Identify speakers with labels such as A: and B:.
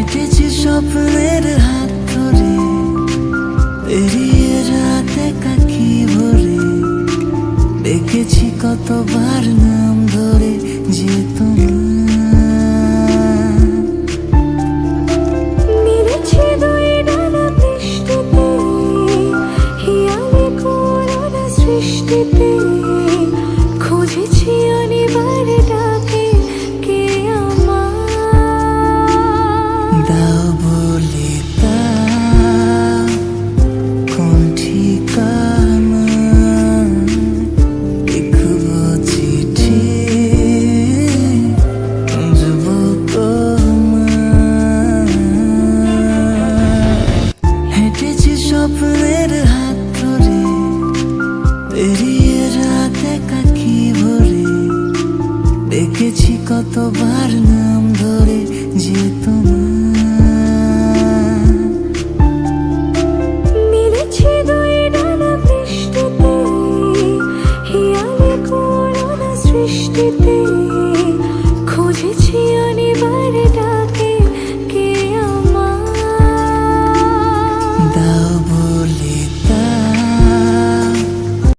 A: হেঁটেছি স্বপ্নের হাত ধরে, এড়িয়ে রাতে কাকি ভরে, ডেকেছি কতবার নাম ধরে যে তোমার।
B: মিলেছি দুই ডানা বৃষ্টিতে, হিয়ালে করোনা সৃষ্টিতে, খুঁজেছি অনিবার ডাকে কে আমার।
A: দাও বলে দাও কোন ঠিকানা, লিখবো চিঠি খুঁজবো তোমার। হেঁটেছি স্বপ্নের হাত ধরে, এড়িয়ে রাতে কাকি ভরে, ডেকেছি কতবার নাম ধরে যে তোমার।
B: মিলেছি দুই ডানা বৃষ্টিতে, হিয়ালে করোনা সৃষ্টিতে,